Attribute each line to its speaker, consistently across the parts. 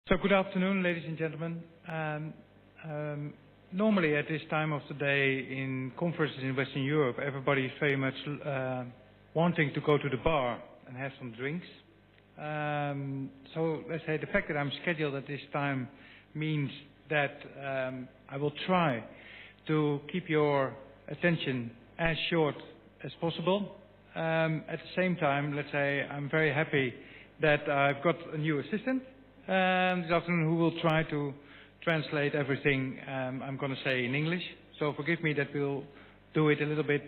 Speaker 1: So good afternoon, ladies and gentlemen. Normally at this time of the day in conferences in Western Europe, everybody is very much wanting to go to the bar and have some drinks. So let's say the fact that I'm scheduled at this time means that I will try to keep your attention as short as possible. At the same time, let's say I'm very happy that I've got a new assistant this afternoon who will try to translate everything I'm going to say in English. So forgive me that we'll do it a little bit,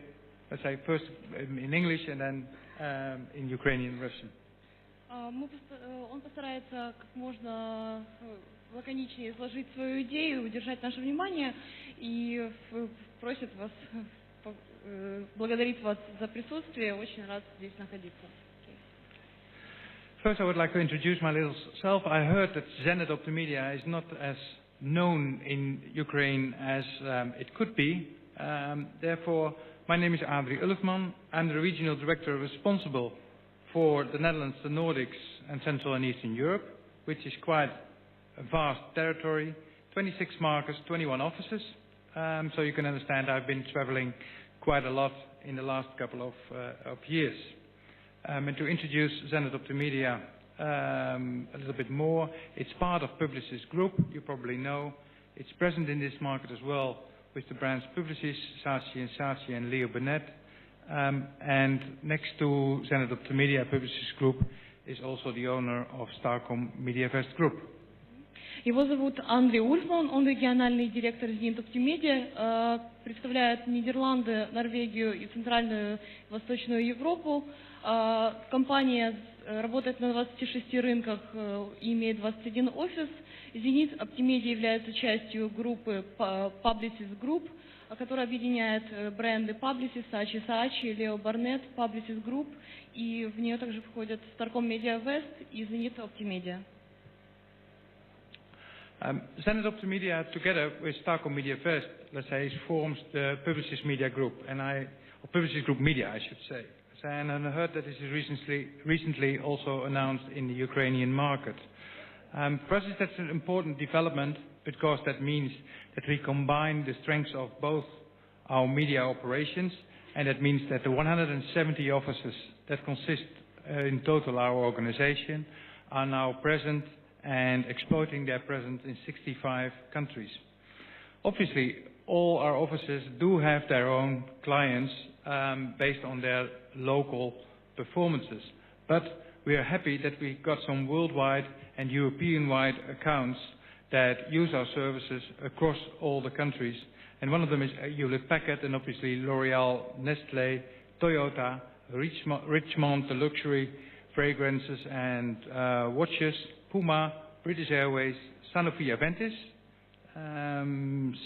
Speaker 1: let's say first in English and then in Ukrainian Russian.
Speaker 2: Он постарается как можно лаконичнее изложить свою идею, удержать наше внимание и просит вас, благодарит вас за присутствие. Очень рад здесь находиться.
Speaker 1: First, I would like to introduce my little self. I heard that Zenit Optimedia is not as known in Ukraine as it could be. Therefore, my name is Ульfan. I'm the regional director responsible for the Netherlands, the Nordics, and Central and Eastern Europe, which is quite a vast territory, 26 markets, 21 offices. So you can understand I've been traveling quite a lot in the last couple of years. And to introduce Zenit Optimedia a little bit more, it's part of Publicis Group, you probably know. It's present in this market as well with the brands Publicis, Saatchi and Leo Burnett. And next to Zenit Optimedia, Publicis Group is also the owner of Starcom MediaVest Group.
Speaker 2: Его зовут Андрей Ульфан, он региональный директор Zenit Optimedia, представляет Нидерланды, Норвегию и Центральную и Восточную Европу. Компания работает на 26 рынках и имеет 21 офис. Zenit Optimedia является частью группы Publicis Group, которая объединяет бренды Publicis, Saatchi, Leo Burnett, Publicis Group, и в нее также входят Starcom MediaVest и Zenit Optimedia.
Speaker 1: Zenit Optimedia, together with Starcom MediaVest, let's say, forms the Publicis Media Group, or Publicis Group Media, I should say. And I heard that this is recently also announced in the Ukrainian market. For us, that's an important development because that means that we combine the strengths of both our media operations, and that means that the 170 offices that consist in total our organization are now present and exploiting their presence in 65 countries. Obviously, all our offices do have their own clients based on their local performances. But we are happy that we got some worldwide and European-wide accounts that use our services across all the countries. And one of them is Hewlett-Packard and obviously L'Oreal, Nestlé, Toyota, Richemont, the luxury fragrances and watches, Puma, British Airways, Sanofi Aventis,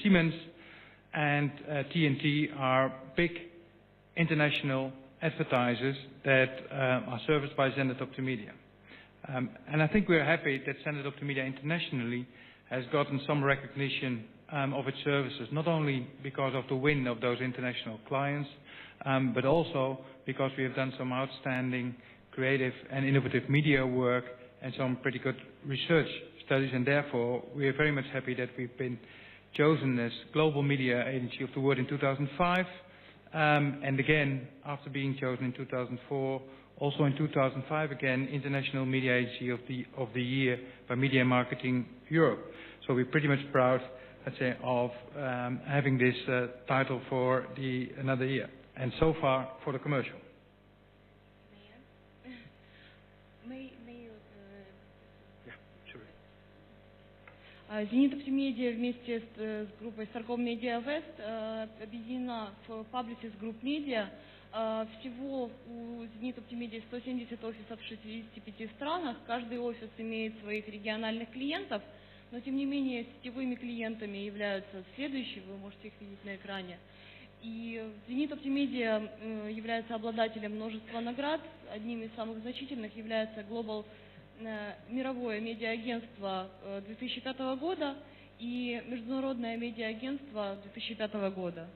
Speaker 1: Siemens and TNT are big international advertisers that are serviced by Zenit Optimedia. And I think we're happy that Zenit Optimedia internationally has gotten some recognition of its services, not only because of the win of those international clients, but also because we have done some outstanding creative and innovative media work and some pretty good research studies, and therefore we are very much happy that we've been chosen as Global Media Agency of the World in 2005, and again, after being chosen in 2004, also in 2005 again, International Media Agency of the Year by Media Marketing Europe. So we're pretty much proud, let's say, of having this title for another year, and so far for the commercial.
Speaker 2: Zenit Optimedia вместе с группой Starcom MediaVest объединена в Publicis Group Media. Всего у Zenit Optimedia 170 офисов в 65 странах. Каждый офис имеет своих региональных клиентов, но тем не менее сетевыми клиентами являются следующие, вы можете их видеть на экране. И Zenit Optimedia является обладателем множества наград. Одним из самых значительных является Global мировое медиа-агентство 2005 года и международное медиа-агентство 2005 года.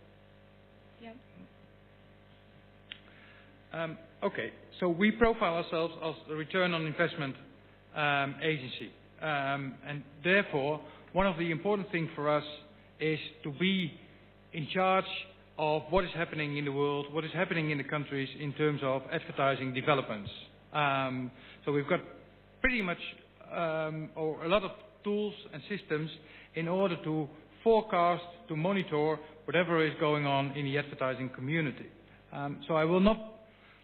Speaker 1: Okay, so we profile ourselves as a return on investment agency. And therefore, one of the important things for us is to be in charge of what is happening in the world, what is happening in the countries in terms of advertising developments. So we've got pretty much or a lot of tools and systems in order to forecast, to monitor whatever is going on in the advertising community. So I will not,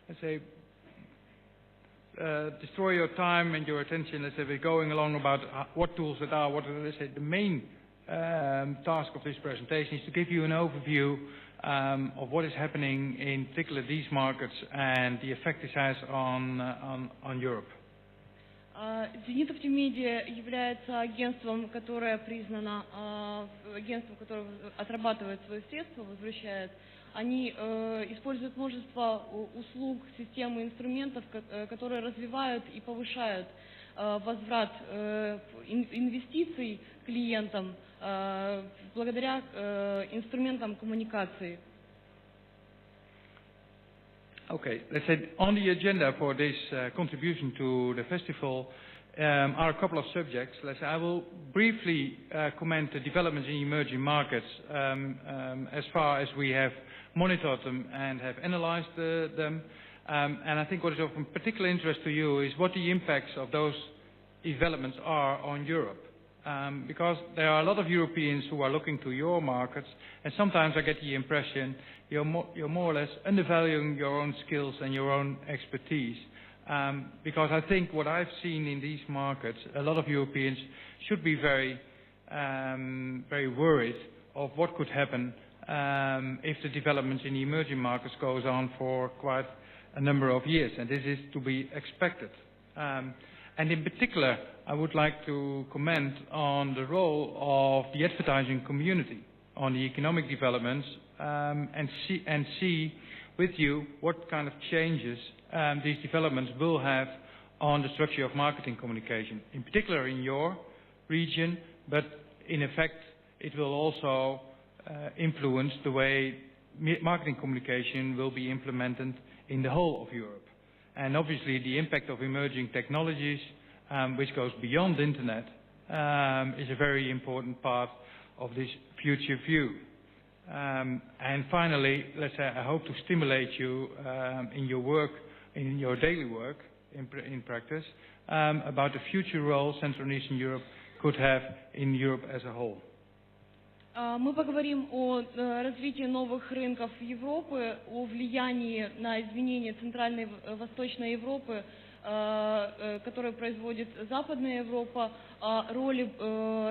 Speaker 1: let's say, destroy your time and your attention, let's say, we're going along about what tools that are, what are, let's say, the main task of this presentation is to give you an overview of what is happening in particular these markets and the effect this has on Europe.
Speaker 2: Zenit Optimedia является агентством, которое признано агентством, которое отрабатывает свои средства, возвращает. Они используют множество услуг, систем и инструментов, которые развивают и повышают возврат инвестиций клиентам благодаря инструментам коммуникации.
Speaker 1: Okay, let's say on the agenda for this contribution to the festival are a couple of subjects. Let's say I will briefly comment the developments in emerging markets as far as we have monitored them and have analyzed them. And I think what is of particular interest to you is what the impacts of those developments are on Europe. Because there are a lot of Europeans who are looking to your markets, and sometimes I get the impression you're more or less undervaluing your own skills and your own expertise. Because I think what I've seen in these markets, a lot of Europeans should be very worried of what could happen if the developments in the emerging markets goes on for quite a number of years, and this is to be expected. And in particular, I would like to comment on the role of the advertising community on the economic developments and see with you what kind of changes these developments will have on the structure of marketing communication, in particular in your region, but in effect it will also influence the way marketing communication will be implemented in the whole of Europe. And obviously the impact of emerging technologies, which goes beyond the internet, is a very important part of this future view. And finally, let's say I hope to stimulate you in your work, in your daily work, in practice, about the future role Central and Eastern Europe could have in Europe as a whole.
Speaker 2: Мы поговорим о развитии новых рынков Европы, о влиянии на изменения Центральной и Восточной Европы, которые производит Западная Европа, о роли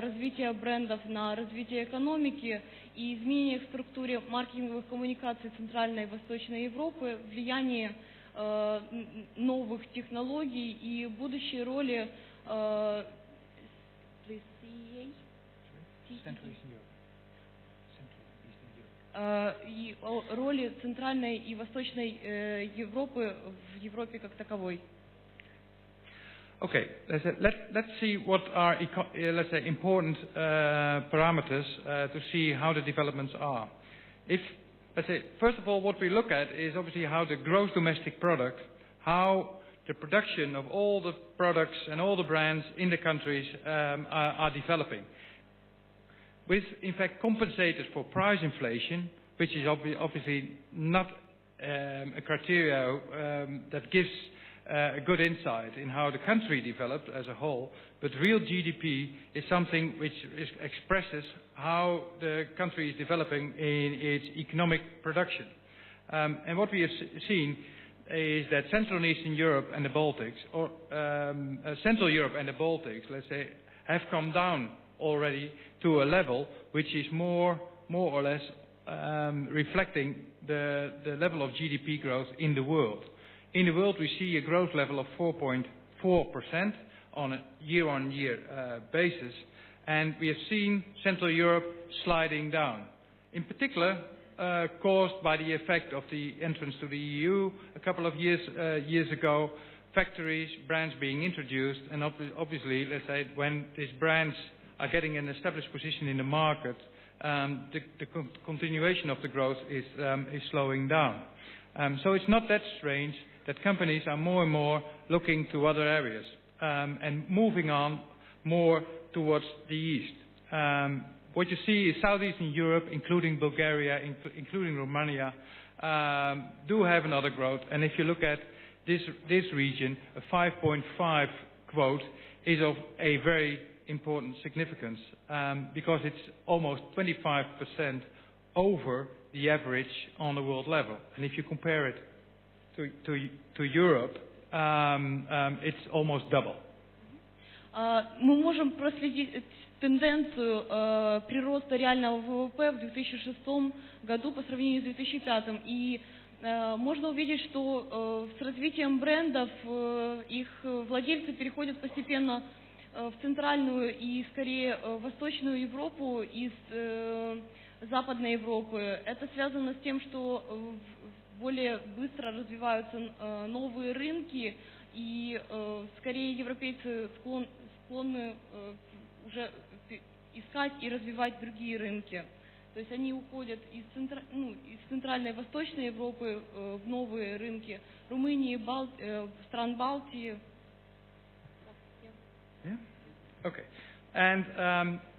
Speaker 2: развития брендов на развитие экономики и изменениях в структуре маркетинговых коммуникаций Центральной и Восточной Европы, влияние новых технологий и будущей роли и роли Центральной и Восточной Европы в Европе как таковой.
Speaker 1: Okay, let's see what are let's say important parameters to see how the developments are. Let's say first of all, what we look at is obviously how the gross domestic product, how the production of all the products and all the brands in the countries are developing. With, in fact, compensated for price inflation, which is obviously not a criteria that gives a good insight in how the country developed as a whole, but real GDP is something which expresses how the country is developing in its economic production. And what we have seen is that Central and Eastern Europe and the Baltics, or Central Europe and the Baltics, let's say, have come down already to a level which is more or less reflecting the level of GDP growth in the world. In the world we see a growth level of 4.4% on a year-on-year basis, and we have seen Central Europe sliding down. In particular, caused by the effect of the entrance to the EU a couple of years ago, factories, brands being introduced, and obviously, let's say, when these brands are getting an established position in the market, the continuation of the growth is slowing down. So it's not that strange that companies are more and more looking to other areas and moving on more towards the east. What you see is Southeastern Europe, including Bulgaria, including Romania, do have another growth. And if you look at this region, a 5.5 growth is of a very important significance because it's almost 25% over the average on the world level. And if you compare it to Europe, it's almost double.
Speaker 2: Мы можем проследить тенденцию прироста реального ВВП в 2006 году по сравнению с 2005. И можно увидеть, что с развитием брендов их владельцы переходят постепенно в центральную и скорее восточную Европу из Западной Европы. Это связано с тем, что более быстро развиваются новые рынки, и скорее европейцы склонны уже искать и развивать другие рынки. То есть они уходят из центральной и восточной Европы в новые рынки Румынии, стран Балтии.
Speaker 1: Yeah? Okay. And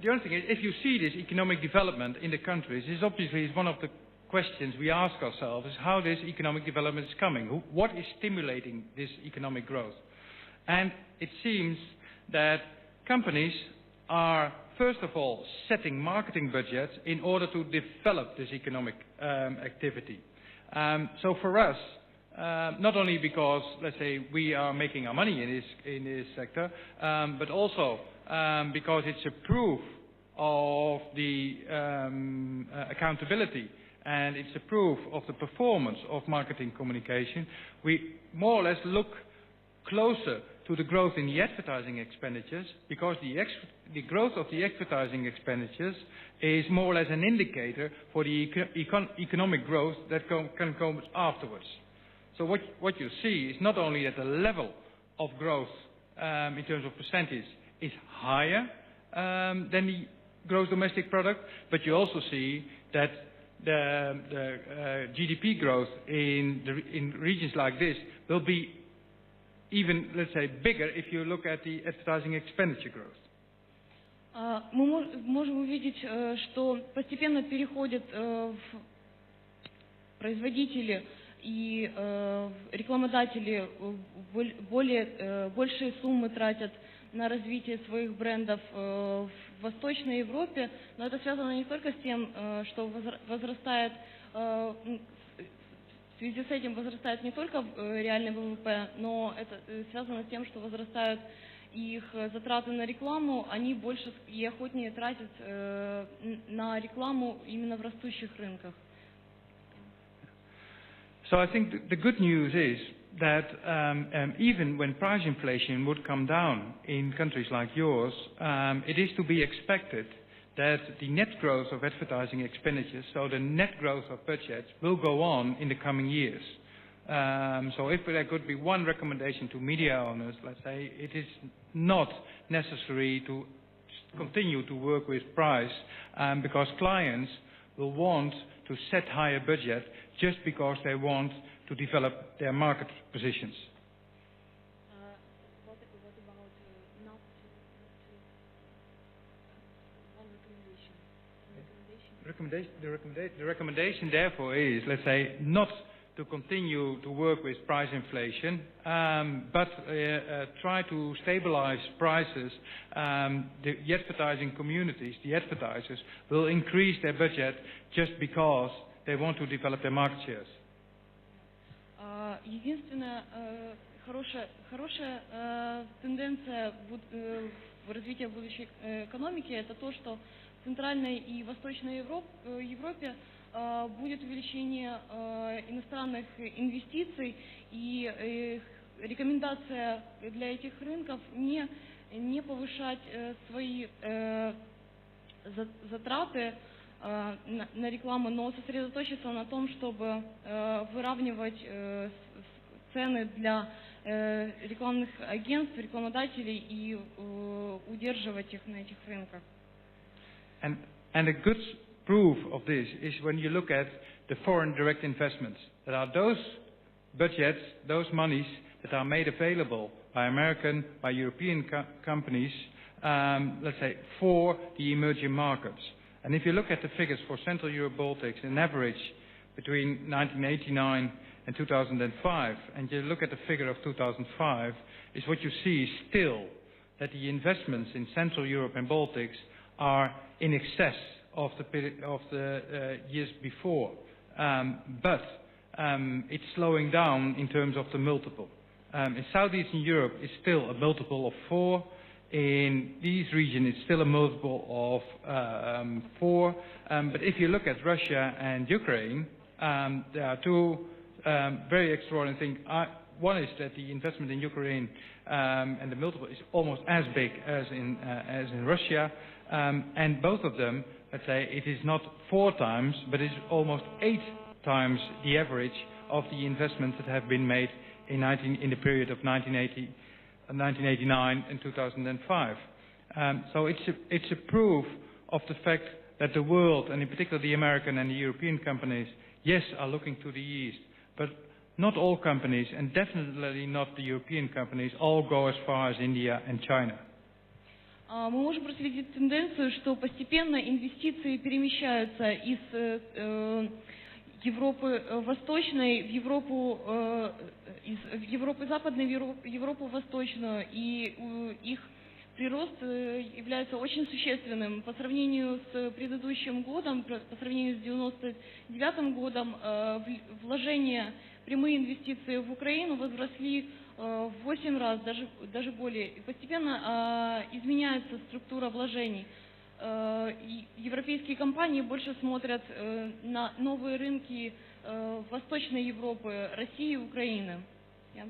Speaker 1: the other thing is, if you see this economic development in the countries, is obviously one of the questions we ask ourselves is how this economic development is coming. What is stimulating this economic growth? And it seems that companies are, first of all, setting marketing budgets in order to develop this economic activity. So for us, not only because, let's say, we are making our money in this sector, but also because it's a proof of the accountability, and it's a proof of the performance of marketing communication. We more or less look closer to the growth in the advertising expenditures, because the growth of the advertising expenditures is more or less an indicator for the economic growth that can come afterwards. So what you see is not only that the level of growth in terms of percentage is higher than the gross domestic product, but you also see that the GDP growth in regions like this will be even, let's say, bigger if you look at the advertising expenditure growth.
Speaker 2: Мы можем увидеть, что постепенно переходят производители и рекламодатели большие суммы тратят на развитие своих брендов в Восточной Европе, но это связано не только с тем, что возрастает, в связи с этим возрастает не только реальный ВВП, но это связано с тем, что возрастают их затраты на рекламу, они больше и охотнее тратят на рекламу именно в растущих рынках.
Speaker 1: So I think the good news is that even when price inflation would come down in countries like yours, it is to be expected that the net growth of advertising expenditures, so the net growth of budgets, will go on in the coming years. So if there could be one recommendation to media owners, let's say, it is not necessary to continue to work with price because clients will want to set higher budget just because they want to develop their market positions.
Speaker 2: What about not one recommendation?
Speaker 1: The recommendation, therefore, is, let's say, not to continue to work with price inflation, but try to stabilize prices. The advertising communities, the advertisers, will increase their budget just because they want to develop their market shares.
Speaker 2: Единственная хорошая тенденция в развитии будущей экономики – это то, что в Центральной и Восточной Европе будет увеличение иностранных инвестиций, и рекомендация для этих рынков не повышать свои затраты на рекламу, но сосредоточиться на том, чтобы выравнивать цены для рекламных агентств, рекламодателей и удерживать их на этих рынках.
Speaker 1: And a good proof of this is when you look at the foreign direct investments. That are those budgets, those monies that are made available by American, by European companies let's say, for the emerging markets. And if you look at the figures for Central Europe Baltics, an average between 1989 and 2005, and you look at the figure of 2005, is what you see is still that the investments in Central Europe and Baltics are in excess of the years before. But it's slowing down in terms of the multiple. In Southeastern Europe, it's still a multiple of 4. In these regions, it's still a multiple of 4. But if you look at Russia and Ukraine, there are two very extraordinary things. One is that the investment in Ukraine and the multiple is almost as big as in Russia. And both of them, let's say, it is not 4 times, but it's almost 8 times the average of the investments that have been made in the period of 1989 and 2005. So it's a proof of the fact that the world, and in particular the American and the European companies, yes, are looking to the East, but not all companies, and definitely not the European companies, all go as far as India and China.
Speaker 2: Мы можем проследить тенденцию, что постепенно инвестиции перемещаются из Европы Восточной в Европу, из Европы Западной в Европу Восточную, и их прирост является очень существенным. По сравнению с предыдущим годом, по сравнению с 1999 годом, вложения, прямые инвестиции в Украину возросли в 8 раз, даже более. И постепенно изменяется структура вложений. Европейские компании больше смотрят на новые рынки Восточной Европы, России и Украины. Yeah.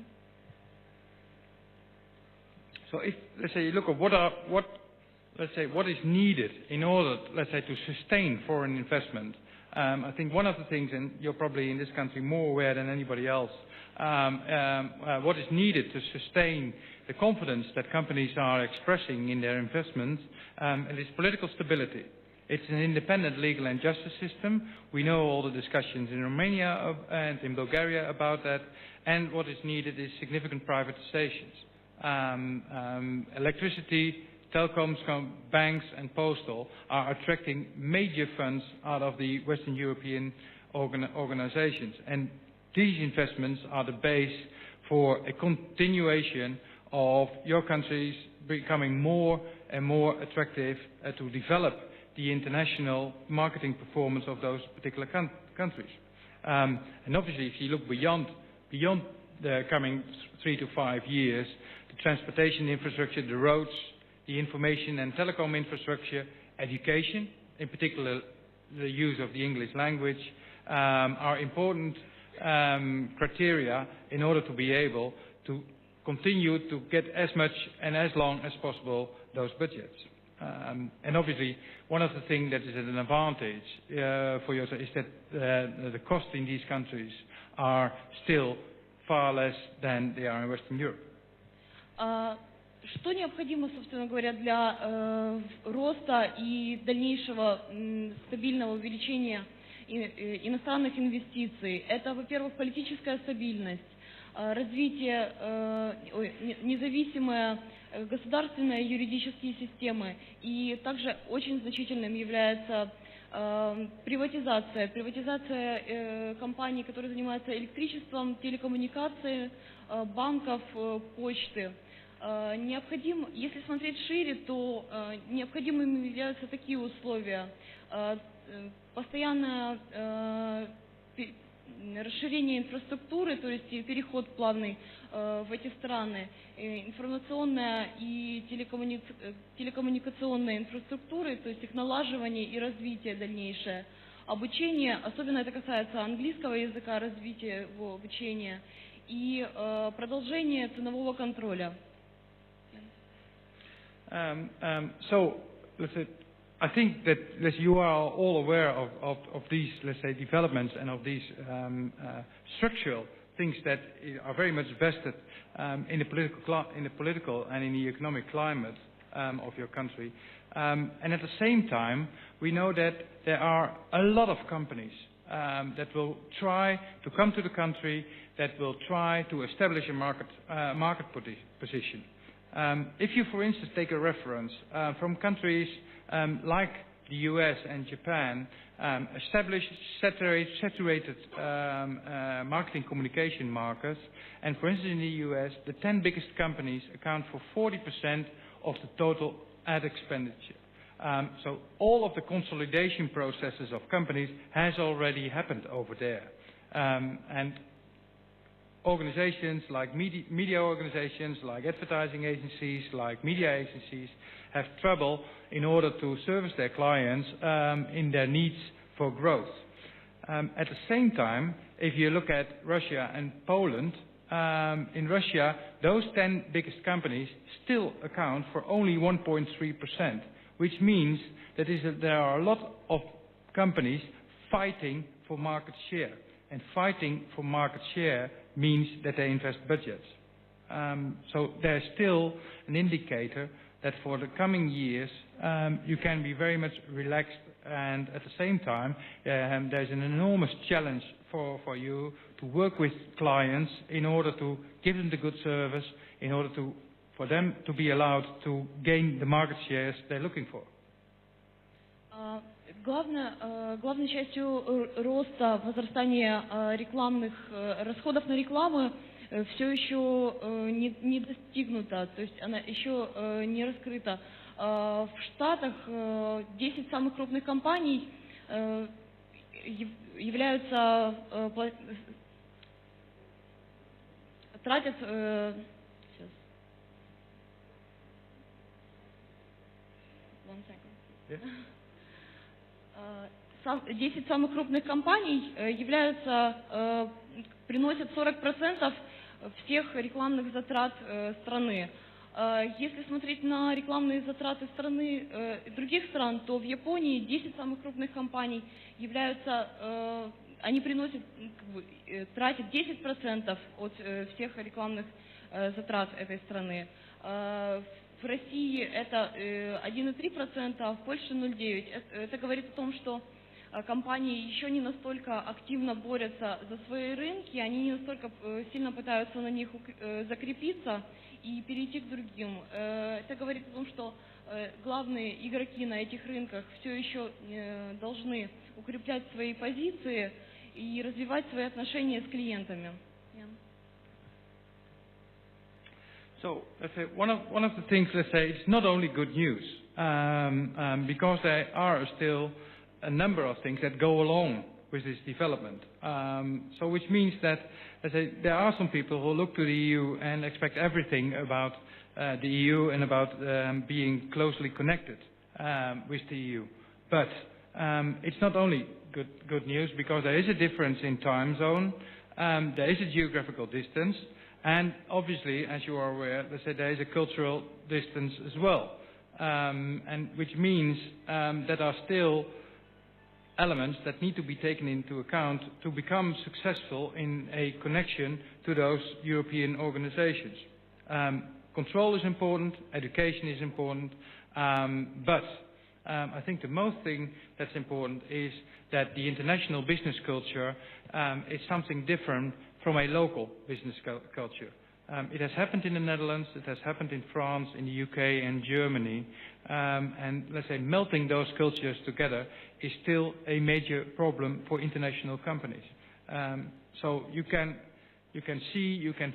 Speaker 1: So if, let's say, you look at what is needed in order, let's say, to sustain foreign investment, I think one of the things, and you're probably in this country more aware than anybody else, what is needed to sustain the confidence that companies are expressing in their investments, it is political stability. It's an independent legal and justice system. We know all the discussions in Romania and in Bulgaria about that. And what is needed is significant privatizations. Electricity, telecoms, banks and postal are attracting major funds out of the Western European organizations. And these investments are the base for a continuation of your countries becoming more and more attractive to develop the international marketing performance of those particular countries. And obviously, if you look beyond the coming 3 to 5 years, the transportation infrastructure, the roads, the information and telecom infrastructure, education, in particular the use of the English language, are important criteria in order to be able to continue to get as much and as long as possible those budgets. And obviously, one of the things that is an advantage for you is that the costs in these countries are still far less than they are in Western Europe.
Speaker 2: Что необходимо, собственно говоря, для роста и дальнейшего стабильного увеличения иностранных инвестиций? Это, во-первых, политическая стабильность, развитие независимой государственной юридические системы, и также очень значительным является приватизация компаний, которые занимаются электричеством, телекоммуникацией, банков, почты. Если смотреть шире, то необходимыми являются такие условия: постоянное расширение инфраструктуры, то есть переход плавный в эти страны, информационная и телекоммуникационная инфраструктуры, то есть их налаживание и развитие дальнейшее, обучение, особенно это касается английского языка, развитие его обучения, и продолжение ценового контроля.
Speaker 1: So, let's say, I think that you are all aware of these, let's say, developments and of these structural things that are very much vested in the political and in the economic climate of your country. And at the same time, we know that there are a lot of companies that will try to come to the country, that will try to establish a market position. If you, for instance, take a reference from countries like the US and Japan, established saturated marketing communication markets, and for instance in the US, the 10 biggest companies account for 40% of the total ad expenditure. So all of the consolidation processes of companies has already happened over there. And organizations like media organizations, like advertising agencies, like media agencies have trouble in order to service their clients in their needs for growth. At the same time, if you look at Russia and Poland, in Russia, those 10 biggest companies still account for only 1.3%, which means that there are a lot of companies fighting for market share. And fighting for market share means that they invest budgets. So there's still an indicator that for the coming years you can be very much relaxed, and at the same time there's an enormous challenge for you to work with clients in order to give them the good service, in order for them to be allowed to gain the market shares they're looking for.
Speaker 2: Главной частью роста, возрастания рекламных расходов на рекламу все еще не достигнута, то есть она еще не раскрыта. В Штатах 10 самых крупных компаний являются, тратят, 10 самых крупных компаний приносят 40% всех рекламных затрат страны. Если смотреть на рекламные затраты других стран, то в Японии 10 самых крупных компаний они тратят 10% от всех рекламных затрат этой страны. В России это 1,3%, а в Польше 0,9%. Это говорит о том, что компании еще не настолько активно борются за свои рынки, они не настолько сильно пытаются на них закрепиться и перейти к другим. Это говорит о том, что главные игроки на этих рынках все еще должны укреплять свои позиции и развивать свои отношения с клиентами.
Speaker 1: So, let's say one of the things, let's say, it's not only good news, because there are still a number of things that go along with this development. So, which means that, let's say, there are some people who look to the EU and expect everything about the EU and about being closely connected with the EU. But it's not only good news, because there is a difference in time zone, there is a geographical distance, and obviously, as you are aware, let's say there is a cultural distance as well, and which means that there are still elements that need to be taken into account to become successful in a connection to those European organizations. Control is important, education is important, but I think the most thing that's important is that the international business culture is something different from a local business culture. It has happened in the Netherlands, it has happened in France, in the UK and Germany, and let's say melting those cultures together is still a major problem for international companies. So you can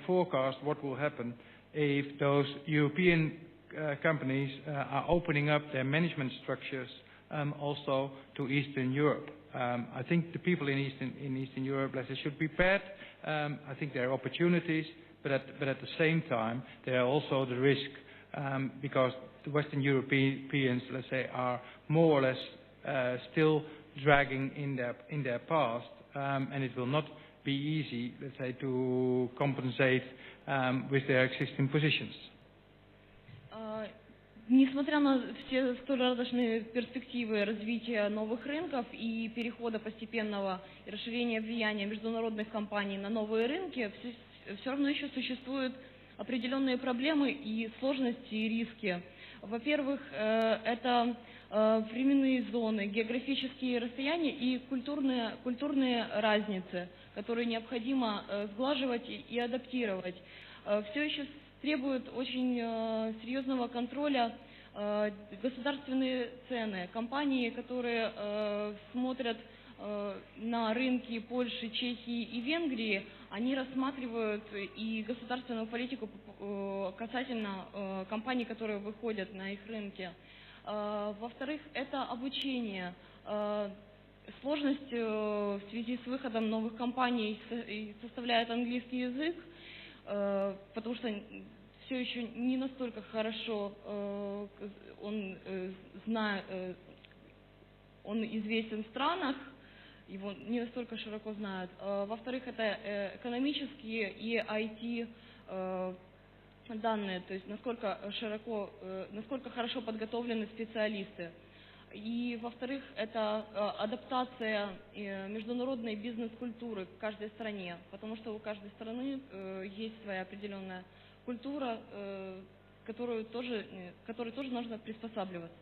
Speaker 1: forecast what will happen if those European companies are opening up their management structures also to Eastern Europe. I think the people in Eastern Europe, let's say, should be prepared. I think there are opportunities, but at the same time, there are also the risk, because the Western Europeans, let's say, are more or less still dragging in their past, and it will not be easy, let's say, to compensate with their existing positions.
Speaker 2: Несмотря на все столь радужные перспективы развития новых рынков и перехода постепенного и расширения влияния международных компаний на новые рынки, все равно еще существуют определенные проблемы и сложности и риски. Во-первых, это временные зоны, географические расстояния и культурные разницы, которые необходимо сглаживать и адаптировать. Все еще требует очень серьезного контроля государственные цены. Компании, которые смотрят на рынки Польши, Чехии и Венгрии, они рассматривают и государственную политику касательно компаний, которые выходят на их рынки. Во-вторых, это обучение. Сложность в связи с выходом новых компаний составляет английский язык, потому что все еще не настолько хорошо он известен в странах, его не настолько широко знают. Во-вторых, это экономические и IT данные, то есть насколько хорошо подготовлены специалисты. И, во-вторых, это адаптация международной бизнес-культуры к каждой стране, потому что у каждой страны есть своя определенная культура, которой тоже нужно приспосабливаться.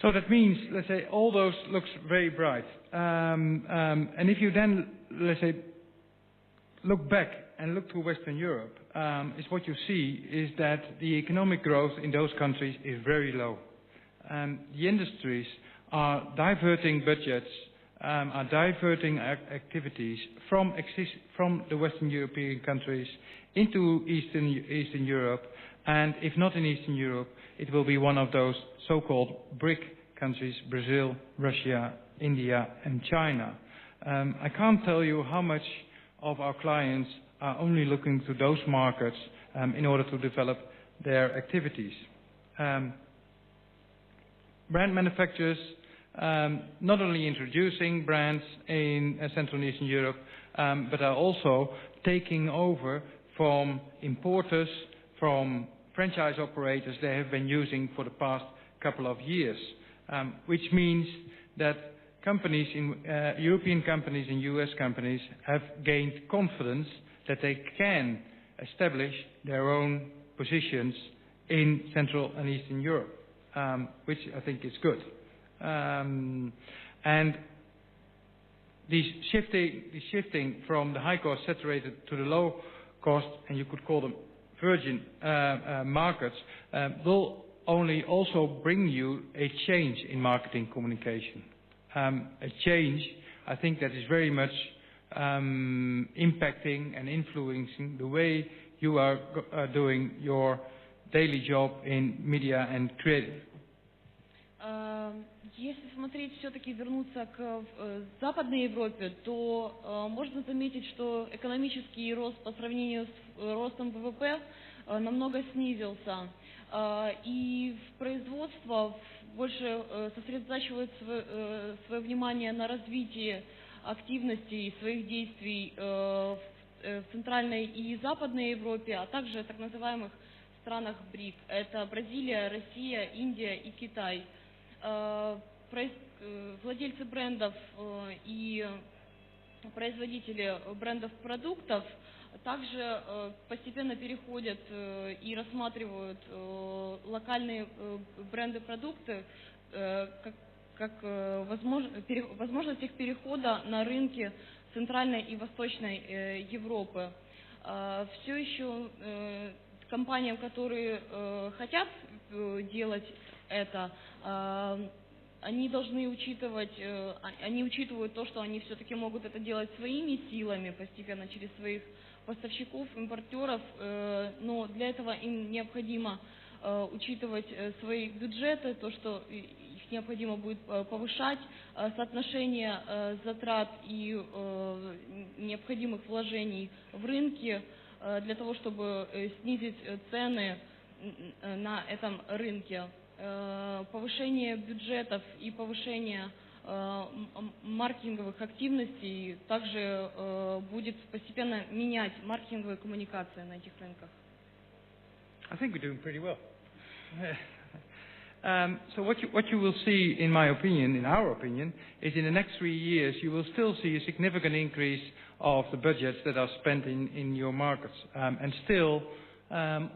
Speaker 1: So that means, let's say, all those looks very bright. And if you then, let's say, look back and look to Western Europe, is what you see is that the economic growth in those countries is very low. The industries are diverting budgets, are diverting activities from the Western European countries into Eastern Europe, and if not in Eastern Europe, it will be one of those so-called BRIC countries: Brazil, Russia, India, and China. I can't tell you how much of our clients are only looking to those markets in order to develop their activities. Brand manufacturers not only introducing brands in Central and Eastern Europe, but are also taking over from importers, from franchise operators they have been using for the past couple of years, which means that companies European companies and US companies have gained confidence that they can establish their own positions in Central and Eastern Europe, which I think is good. And the shifting from the high cost saturated to the low cost, and you could call them virgin markets, will only also bring you a change in marketing communication. A change, I think, that is very much impacting and influencing the way you are doing your daily job in media and creative.
Speaker 2: Если смотреть, все-таки вернуться к Западной Европе, то можно заметить, что экономический рост по сравнению с ростом ВВП намного снизился. И в производство больше сосредотачивает свое внимание на развитии активностей, своих действий в Центральной и Западной Европе, а также так называемых странах БРИК. Это Бразилия, Россия, Индия и Китай. Владельцы брендов и производители брендов продуктов также постепенно переходят и рассматривают локальные бренды-продукты как возможность их перехода на рынки Центральной и Восточной Европы. Все еще компаниям, которые хотят делать это, они должны они учитывают то, что они все-таки могут это делать своими силами, постепенно через своих поставщиков, импортеров, но для этого им необходимо учитывать свои бюджеты, то, что их необходимо будет повышать, соотношение затрат и необходимых вложений в рынке для того, чтобы снизить цены на этом рынке. Повышение бюджетов и повышение маркетинговых активностей также будет постепенно менять маркетинговые коммуникации на этих рынках.
Speaker 1: I think we're doing pretty well. So what you will see, in my opinion, in our opinion, is in the next 3 years you will still see a significant increase of the budgets that are spent in your markets, and still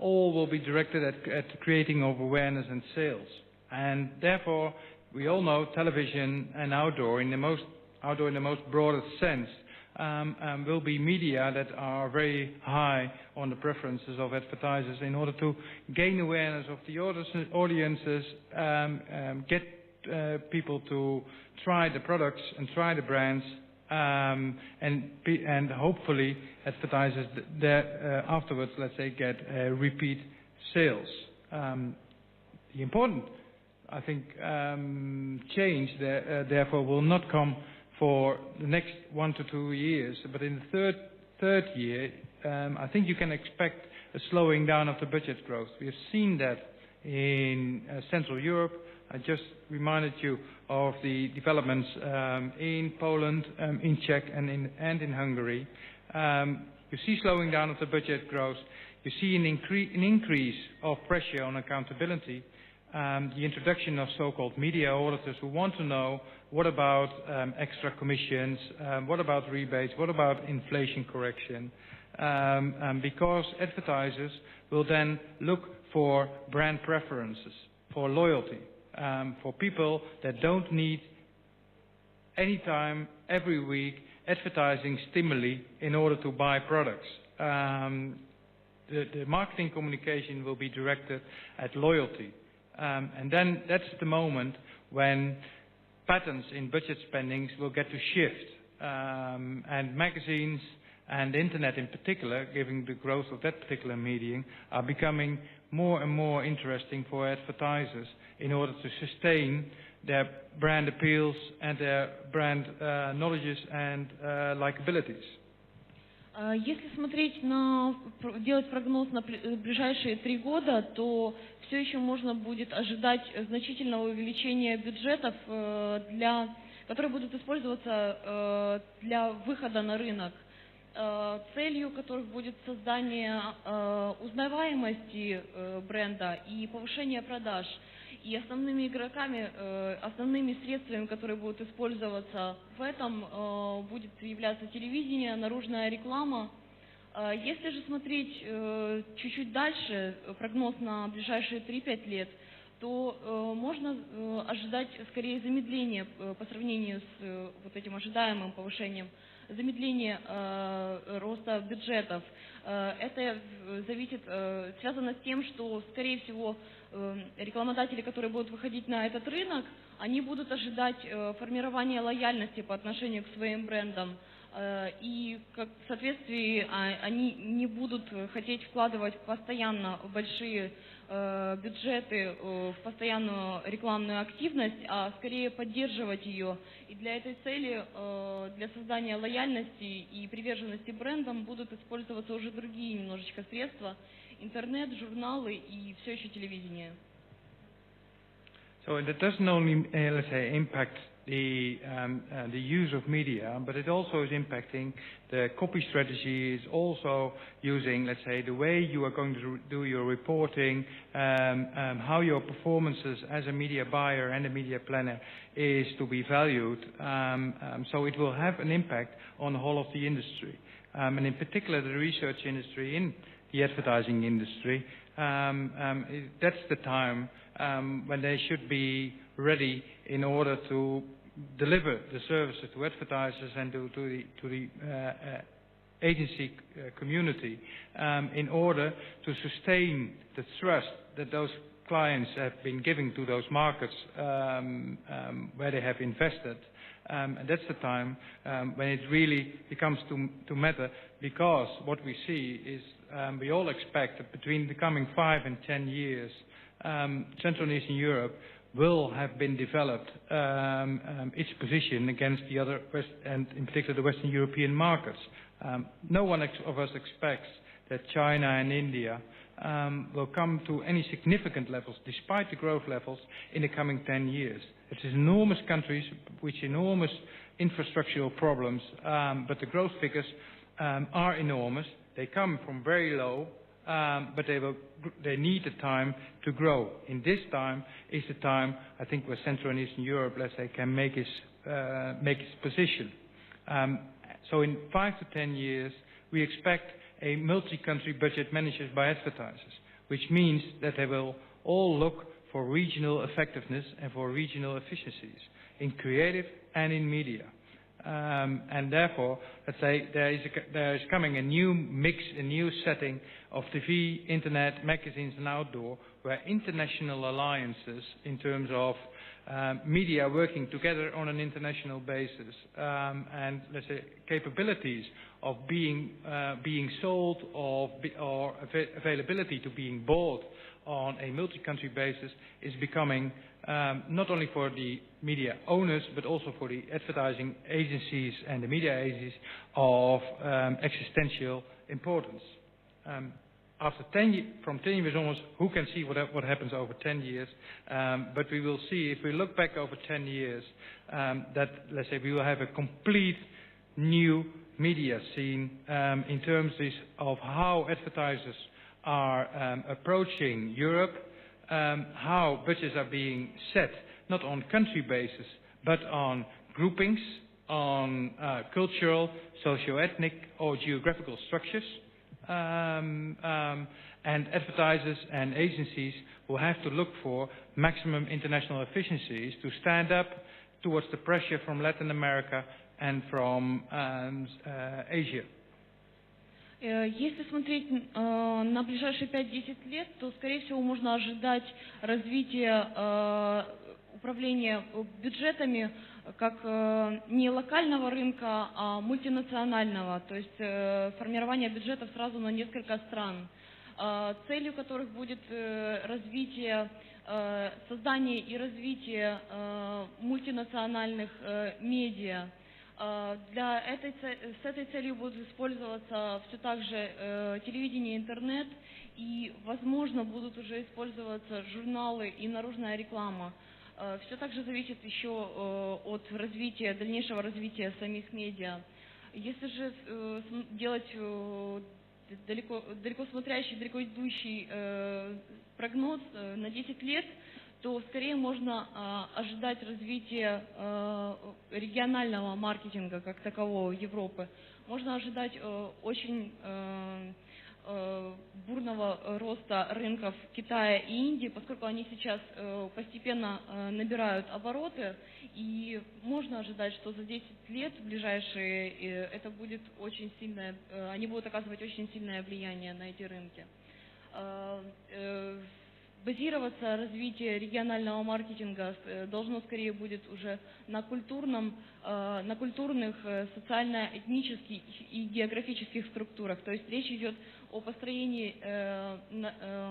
Speaker 1: all will be directed at creating of awareness and sales. And therefore, we all know television and outdoor in the most broadest sense will be media that are very high on the preferences of advertisers in order to gain awareness of the audiences, get people to try the products and try the brands, and hopefully advertisers afterwards, let's say, get repeat sales. The important, I think, change therefore will not come for the next 1 to 2 years, but in the third year, I think you can expect a slowing down of the budget growth. We have seen that in Central Europe. I just reminded you of the developments in Poland, in Czech, and in Hungary. You see slowing down of the budget growth. You see an increase of pressure on accountability. The introduction of so-called media auditors who want to know what about extra commissions, what about rebates, what about inflation correction, because advertisers will then look for brand preferences, for loyalty, for people that don't need any time, every week, advertising stimuli in order to buy products. The marketing communication will be directed at loyalty. And then that's the moment when patterns in budget spendings will get to shift. And magazines and the internet in particular, given the growth of that particular medium, are becoming more and more interesting for advertisers in order to sustain their brand appeals and their brand knowledges and likabilities.
Speaker 2: Если смотреть делать прогноз на ближайшие 3 года, то все еще можно будет ожидать значительного увеличения бюджетов, которые будут использоваться для выхода на рынок, целью которых будет создание узнаваемости бренда и повышение продаж. И основными игроками, основными средствами, которые будут использоваться в этом, будет являться телевидение, наружная реклама. Если же смотреть чуть-чуть дальше, прогноз на ближайшие 3-5 лет, то можно ожидать скорее замедления по сравнению с вот этим ожидаемым повышением, замедление роста бюджетов. Это связано с тем, что, скорее всего, рекламодатели, которые будут выходить на этот рынок, они будут ожидать формирования лояльности по отношению к своим брендам. И в соответствии они не будут хотеть вкладывать постоянно большие бюджеты в постоянную рекламную активность, а скорее поддерживать ее. И для этой цели, для создания лояльности и приверженности брендам будут использоваться уже другие немножечко средства: интернет, журналы и все еще телевидение.
Speaker 1: So that doesn't only, let's say, impact the use of media, but it also is impacting the copy strategy, is also using, let's say, the way you are going to do your reporting, how your performances as a media buyer and a media planner is to be valued. So it will have an impact on the whole of the industry, and in particular the research industry in the advertising industry. That's the time when they should be ready in order to deliver the services to advertisers and to the agency community, in order to sustain the trust that those clients have been giving to those markets where they have invested. And that's the time when it really becomes to matter, because what we see is we all expect that between the coming 5 and 10 years, Central and Eastern Europe will have been developed its position against the other West, and in particular the Western European markets. No one of us expects that China and India will come to any significant levels, despite the growth levels, in the coming 10 years. It's enormous countries with enormous infrastructural problems, but the growth figures are enormous. They come from very low, but they need the time to grow. In this time is the time, I think, where Central and Eastern Europe, let's say, can make its position. So in 5 to 10 years, we expect a multi-country budget managed by advertisers, which means that they will all look for regional effectiveness and for regional efficiencies in creative and in media. And therefore, let's say there is coming a new mix, a new setting of TV, internet, magazines and outdoor, where international alliances in terms of media working together on an international basis, and let's say capabilities of being sold or availability to being bought on a multi-country basis is becoming not only for the media owners but also for the advertising agencies and the media agencies of existential importance. From 10 years onwards, who can see what happens over 10 years? But we will see, if we look back over 10 years, that, let's say, we will have a complete new media scene in terms of how advertisers are approaching Europe, how budgets are being set, not on country basis, but on groupings, on cultural, socio-ethnic or geographical structures. And advertisers and agencies will have to look for maximum international efficiencies to stand up towards the pressure from Latin America and from Asia.
Speaker 2: Если смотреть на ближайшие 5-10 лет, то, скорее всего, можно ожидать развития управления бюджетами как не локального рынка, а мультинационального, то есть формирование бюджетов сразу на несколько стран, целью которых будет развитие, создание и развитие мультинациональных медиа. С этой целью будут использоваться все так же телевидение, интернет, и, возможно, будут уже использоваться журналы и наружная реклама. Все также зависит еще от дальнейшего развития самих медиа. Если же делать далеко смотрящий, далеко идущий прогноз на 10 лет, то скорее можно ожидать развития регионального маркетинга как такового Европы. Можно ожидать очень бурного роста рынков Китая и Индии, поскольку они сейчас постепенно набирают обороты, и можно ожидать, что за 10 лет ближайшие это будет очень сильное, они будут оказывать очень сильное влияние на эти рынки. Базироваться развитие регионального маркетинга должно скорее будет уже на культурных, социально-этнических и географических структурах. То есть речь идет о построении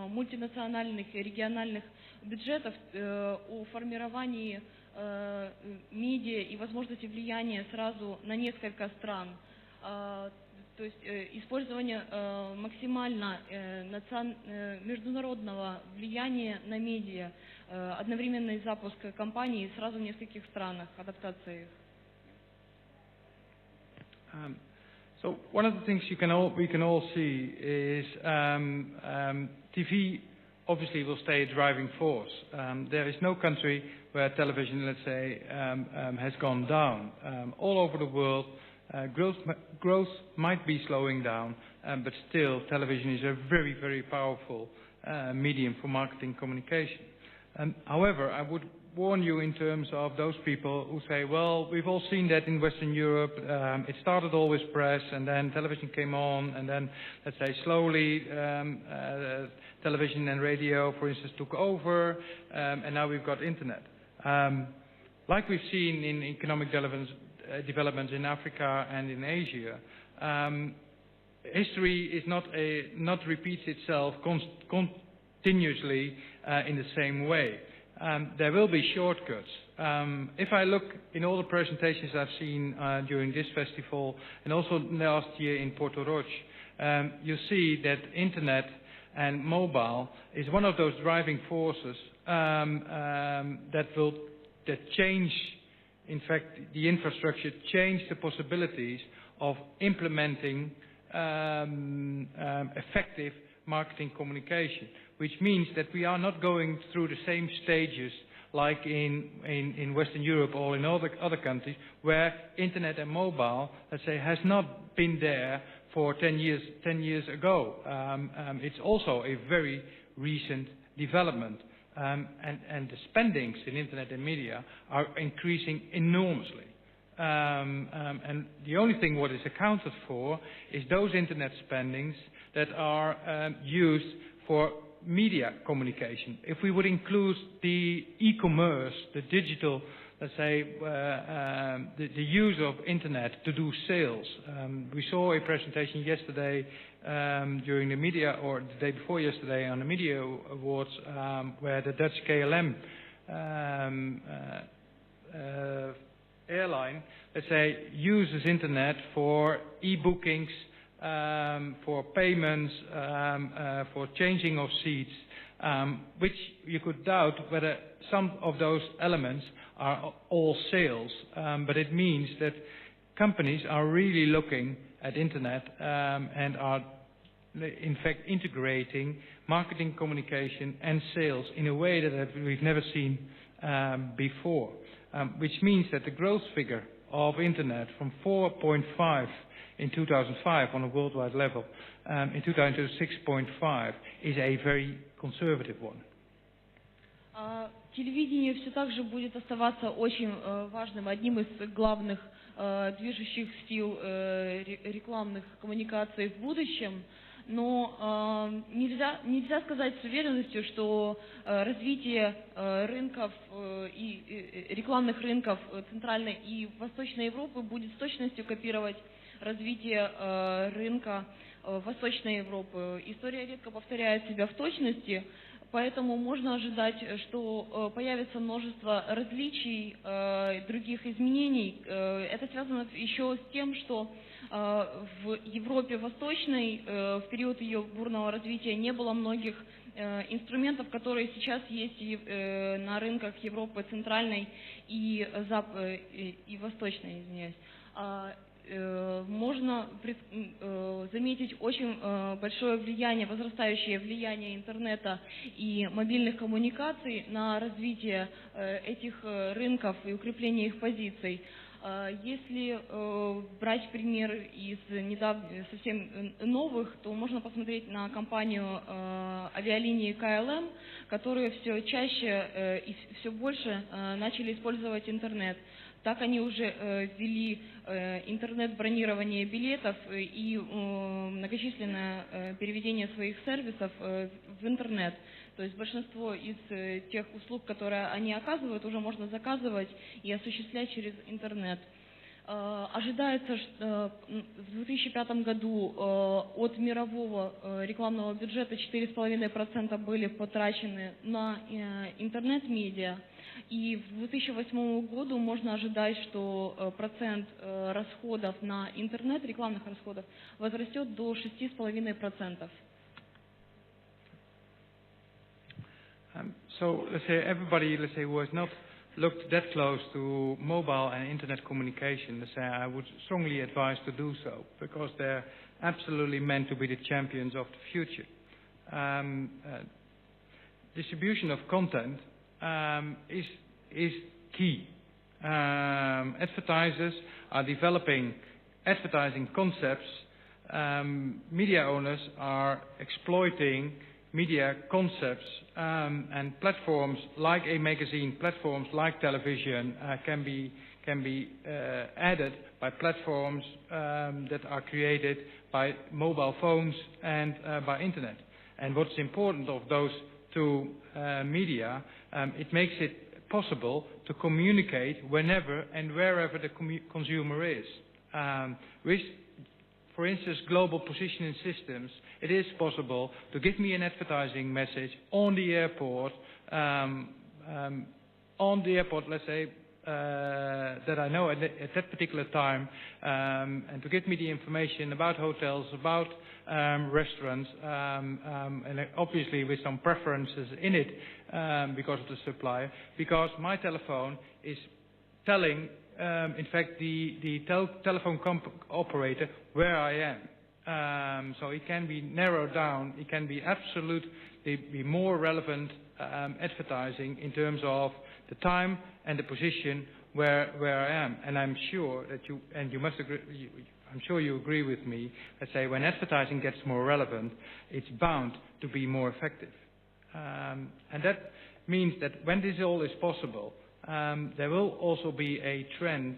Speaker 2: мультинациональных и региональных бюджетов, о формировании медиа и возможности влияния сразу на несколько стран. То есть использование максимально международного влияния на медиа, одновременный запуск кампаний сразу в нескольких странах, адаптация их.
Speaker 1: So one of the things we can all see is TV obviously will stay a driving force. There is no country where television, let's say, has gone down. All over the world, growth might be slowing down, but still television is a very, very powerful medium for marketing communication. However, I would warn you in terms of those people who say, well, we've all seen that in Western Europe. It started all with press, and then television came on, and then, let's say, slowly television and radio, for instance, took over, and now we've got internet. Like we've seen in economic developments in Africa and in Asia, history is not repeats itself continuously in the same way. There will be shortcuts. If I look in all the presentations I've seen during this festival and also last year in Porto Roche, you see that internet and mobile is one of those driving forces that change, in fact, the infrastructure, change the possibilities of implementing effective marketing communication, which means that we are not going through the same stages like in Western Europe or in other countries where internet and mobile, let's say, has not been there for 10 years ago. It's also a very recent development. And the spendings in internet and media are increasing enormously. And the only thing what is accounted for is those internet spendings that are used for media communication. If we would include the e-commerce, the digital, let's say, the use of internet to do sales. We saw a presentation yesterday during the media, or the day before yesterday on the Media Awards, where the Dutch KLM airline, let's say, uses internet for e-bookings, for payments, for changing of seats, which you could doubt whether some of those elements are all sales. But it means that companies are really looking at internet and are in fact integrating marketing, communication and sales in a way that we've never seen before. Which means that the growth figure of internet from 4.5 in 2005 on a worldwide level in 2000 to 6.5 is a very conservative one.
Speaker 2: Телевидение все так же будет оставаться очень важным, одним из главных движущих сил рекламных коммуникаций в будущем. Но нельзя сказать с уверенностью, что развитие рынков и рекламных рынков Центральной и Восточной Европы будет с точностью копировать развитие рынка Восточной Европы. История редко повторяет себя в точности, поэтому можно ожидать, что появится множество различий, других изменений. Это связано еще с тем, что в Европе Восточной в период ее бурного развития не было многих инструментов, которые сейчас есть на рынках Европы Центральной и Восточной, извиняюсь. Можно заметить очень большое влияние, возрастающее влияние интернета и мобильных коммуникаций на развитие этих рынков и укрепление их позиций. Если брать пример из совсем новых, то можно посмотреть на компанию авиалинии КЛМ, которые все чаще и все больше начали использовать интернет. Так они уже ввели интернет-бронирование билетов и многочисленное переведение своих сервисов в интернет. То есть большинство из тех услуг, которые они оказывают, уже можно заказывать и осуществлять через интернет. Ожидается, что в 2005 году от мирового рекламного бюджета 4,5% были потрачены на интернет-медиа. И в 2008 году можно ожидать, что процент расходов на интернет, рекламных расходов, возрастет до 6,5%.
Speaker 1: So let's say everybody, let's say, who has not looked that close to mobile and internet communication, let's say, I would strongly advise to do so, because they're absolutely meant to be the champions of the future. Distribution of content is key. Advertisers are developing advertising concepts. Media owners are exploiting media concepts, and platforms like a magazine, platforms like television can be added by platforms that are created by mobile phones and by internet. And what's important of those two media, it makes it possible to communicate whenever and wherever the consumer is. With, for instance, global positioning systems, it is possible to give me an advertising message on the airport, let's say, that I know at that particular time, and to give me the information about hotels, about restaurants, and obviously with some preferences in it because of the supplier, because my telephone is telling, in fact, the telephone operator where I am. So it can be narrowed down, it can be absolutely be more relevant advertising in terms of the time and the position where I am. And I'm sure that you must agree, I'm sure you agree with me, let's say when advertising gets more relevant, it's bound to be more effective. And that means that when this all is possible, there will also be a trend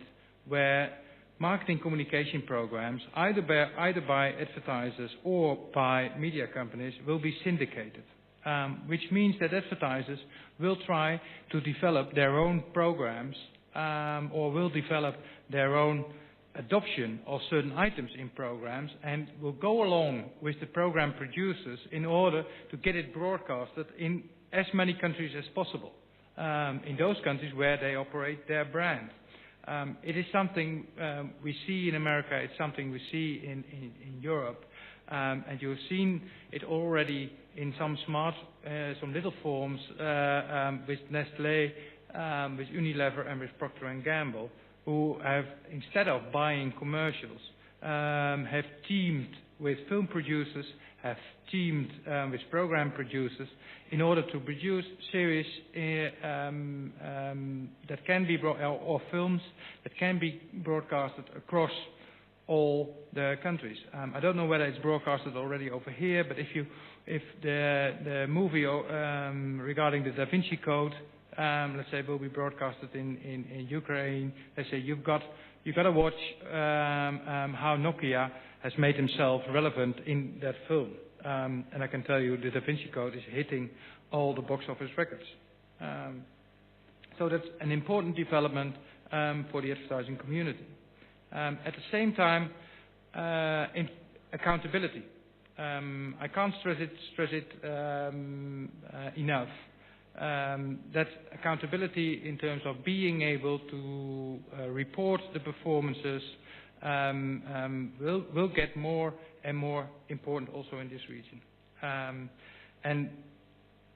Speaker 1: where marketing communication programs, either by advertisers or by media companies, will be syndicated, which means that advertisers will try to develop their own programs or will develop their own adoption of certain items in programs and will go along with the program producers in order to get it broadcasted in as many countries as possible, in those countries where they operate their brand. It is something we see in America, it's something we see in Europe, and you've seen it already in some little forms with Nestlé, with Unilever and with Procter & Gamble, who have, instead of buying commercials, have teamed with film producers, have teamed with program producers in order to produce series that can be or films that can be broadcasted across all the countries. I don't know whether it's broadcasted already over here, but if the movie regarding the Da Vinci Code, let's say, will be broadcasted in Ukraine, let's say you got to watch how Nokia has made himself relevant in that film. And I can tell you the Da Vinci Code is hitting all the box office records. So that's an important development for the advertising community. At the same time, accountability. I can't stress it enough. That accountability in terms of being able to report the performances will get more and more important also in this region. And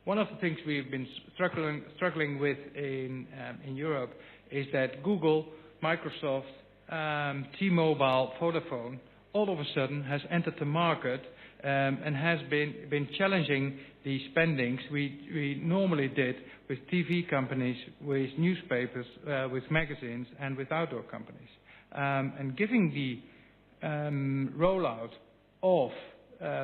Speaker 1: one of the things we've been struggling with in Europe is that Google, Microsoft, T-Mobile, Vodafone, all of a sudden has entered the market and has been challenging the spendings we normally did with TV companies, with newspapers, with magazines, and with outdoor companies. And giving the rollout of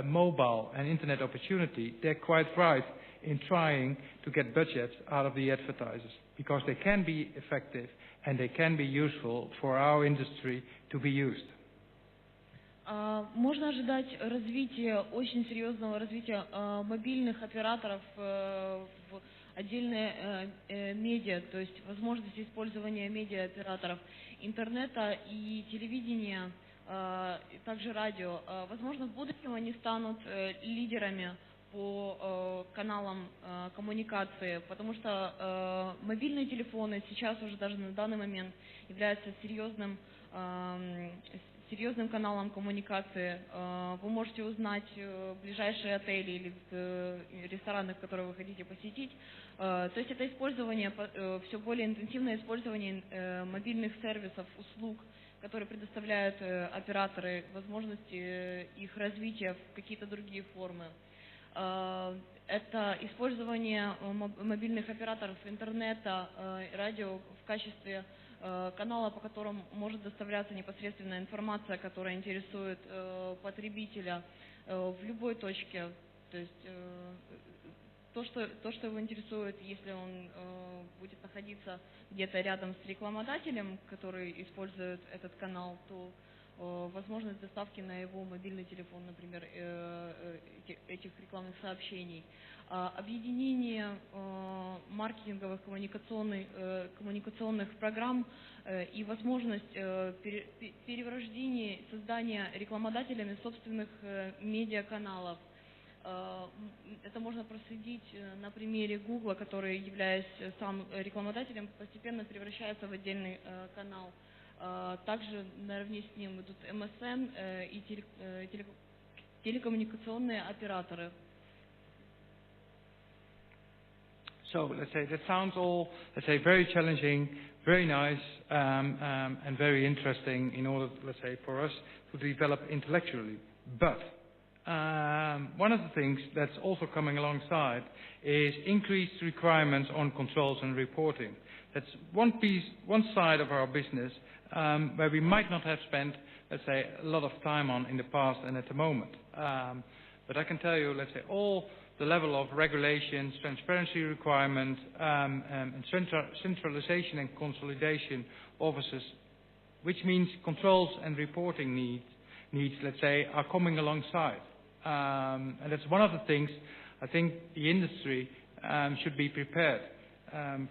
Speaker 1: mobile and internet opportunity, they're quite right in trying to get budgets out of the advertisers, because they can be effective and they can be useful for our industry to be used.
Speaker 2: Можно ожидать очень серьезного развития мобильных операторов в отдельные медиа, то есть возможности использования медиа-операторов интернета и телевидения, также радио. Возможно, в будущем они станут лидерами по каналам коммуникации, потому что мобильные телефоны сейчас уже даже на данный момент являются серьезным каналом коммуникации. Вы можете узнать ближайшие отели или рестораны, которые вы хотите посетить. То есть это использование, все более интенсивное использование мобильных сервисов, услуг, которые предоставляют операторы, возможности их развития в какие-то другие формы. Это использование мобильных операторов интернета, радио в качестве канала, по которому может доставляться непосредственная информация, которая интересует потребителя в любой точке. То есть то, что его интересует, если он будет находиться где-то рядом с рекламодателем, который использует этот канал, то возможность доставки на его мобильный телефон, например, этих рекламных сообщений. Объединение маркетинговых коммуникационных программ и возможность перерождения, создания рекламодателями собственных медиаканалов. Это можно проследить на примере Гугла, который, являясь сам рекламодателем, постепенно превращается в отдельный канал. Также наравне с ним идут МСМ и телекоммуникационные операторы.
Speaker 1: So let's say that sounds all, let's say, very challenging, very nice, and very interesting in order, let's say, for us to develop intellectually. But one of the things that's also coming alongside is increased requirements on controls and reporting. That's one side of our business where we might not have spent, let's say, a lot of time on in the past and at the moment. But I can tell you, let's say, all the level of regulations, transparency requirements, and centralization and consolidation offices which means controls and reporting needs, let's say, are coming alongside. And that's one of the things I think the industry should be prepared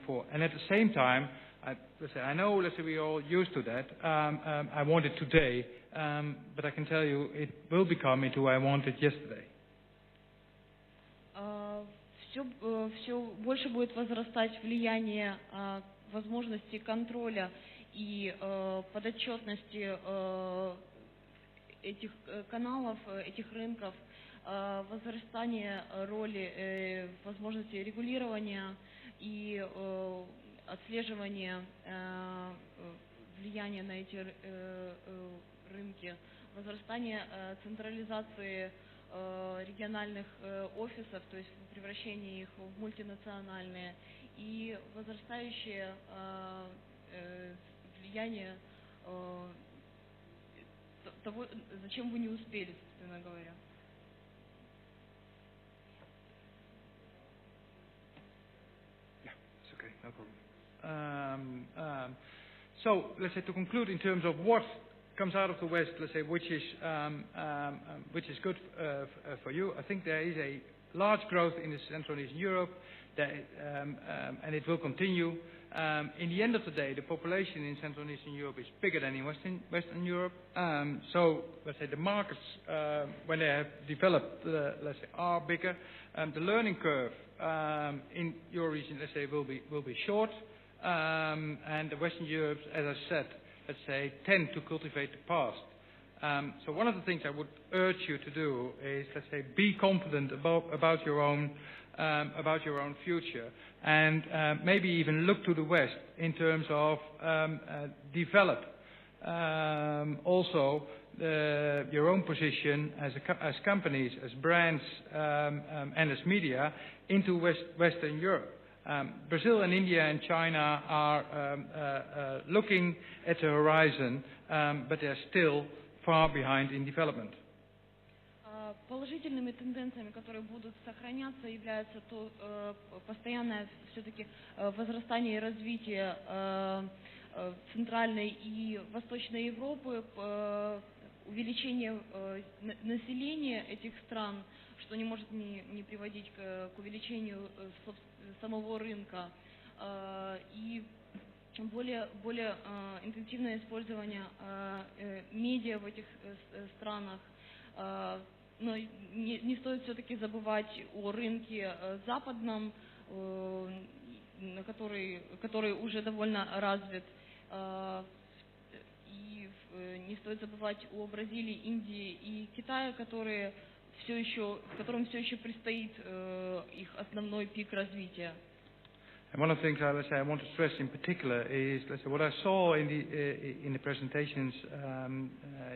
Speaker 1: for. And at the same time, I know, let's say, we're all used to that. I want it today, but I can tell you it will become into I want it yesterday.
Speaker 2: Все больше будет возрастать влияние возможности контроля и подотчетности этих каналов, этих рынков, возрастание роли возможности регулирования и отслеживания влияния на эти рынки, возрастание централизации региональных офисов, то есть превращение их в мультинациональные, и возрастающее влияние того, зачем вы не успели, собственно говоря.
Speaker 1: Yeah, it's okay, no problem. So let's say to conclude in terms of what comes out of the West, let's say, which is good for you. I think there is a large growth in Central and Eastern Europe, and it will continue. In the end of the day, the population in Central and Eastern Europe is bigger than in Western Europe. So let's say the markets, when they have developed, let's say, are bigger. The learning curve in your region, let's say, will be short, and the Western Europe, as I said, let's say, tend to cultivate the past. So one of the things I would urge you to do is, let's say, be confident about your own future, and maybe even look to the West in terms of develop also your own position as companies, as brands, and as media into Western Europe. Brazil and India and China are looking at the horizon, but they're still far behind in development.
Speaker 2: Положительными тенденциями, которые будут сохраняться, является то постоянное все-таки возрастание и развитие Центральной и Восточной Европы, увеличение населения этих стран, что не может не приводить к увеличению самого рынка, и более интенсивное использование медиа в этих странах. Но не стоит все-таки забывать о рынке западном, который уже довольно развит. И не стоит забывать о Бразилии, Индии и Китае, в котором все еще предстоит их основной пик развития.
Speaker 1: And one of the things I want to stress in particular is, let's say, what I saw in the presentations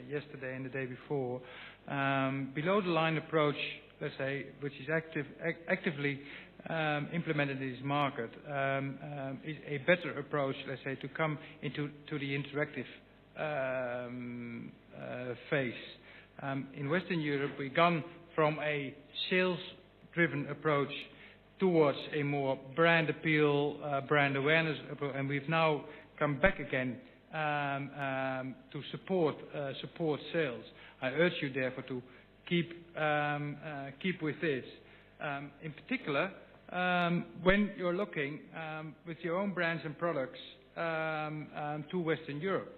Speaker 1: yesterday and the day before. Below the line approach, let's say, which is actively implemented in this market, is a better approach, let's say, to come into the interactive phase. In Western Europe, we've gone from a sales-driven approach towards a more brand appeal, brand awareness approach, and we've now come back again to support sales. I urge you, therefore, to keep with this. In particular, when you're looking with your own brands and products to Western Europe,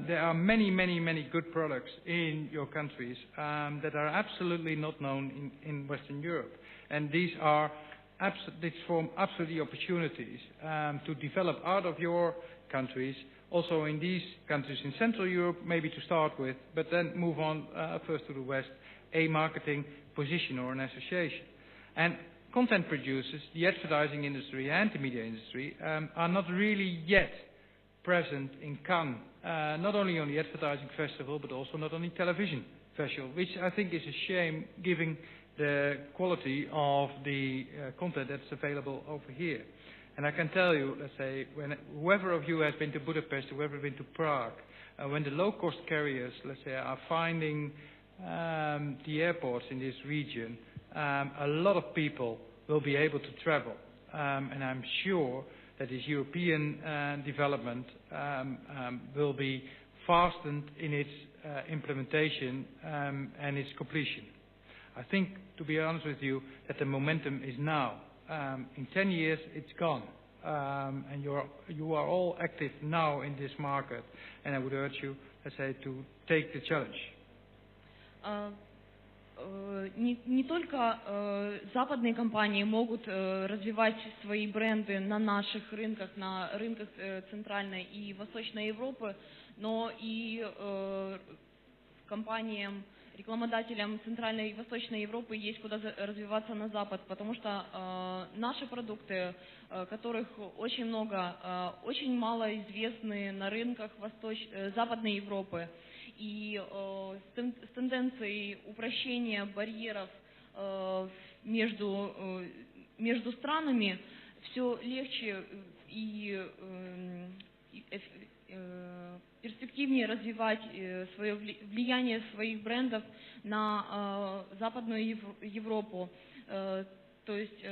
Speaker 1: there are many good products in your countries that are absolutely not known in Western Europe, and these form absolutely opportunities to develop out of your countries, also in these countries in Central Europe, maybe to start with, but then move on first to the West, a marketing position or an association. And content producers, the advertising industry and the media industry are not really yet present in Cannes, not only on the advertising festival, but also not on the television festival, which I think is a shame given the quality of the content that's available over here. And I can tell you, let's say, whoever of you has been to Budapest, whoever has been to Prague, when the low-cost carriers, let's say, are finding the airports in this region, a lot of people will be able to travel. And I'm sure that this European development will be fastened in its implementation and its completion. I think, to be honest with you, that the momentum is now. In 10 years, it's gone. And you are all active now in this market. And I would urge you, let's say, to take the challenge.
Speaker 2: Не только западные компании могут развивать свои бренды на наших рынках, на рынках Центральной и Восточной Европы, но и компаниям, рекламодателям Центральной и Восточной Европы есть куда развиваться на Запад, потому что наши продукты, которых очень много, очень мало известны на рынках Западной Европы. И с тенденцией упрощения барьеров между странами все легче и перспективнее развивать свое влияние своих брендов на Западную Европу. То есть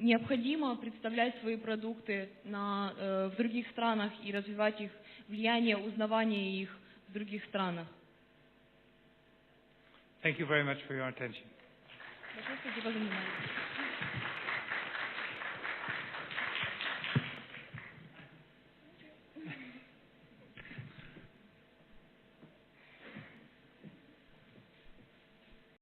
Speaker 2: необходимо представлять свои продукты в других странах и развивать их влияние, узнавание их в других странах.
Speaker 1: Thank you very much for your attention.
Speaker 2: Большое спасибо за внимание.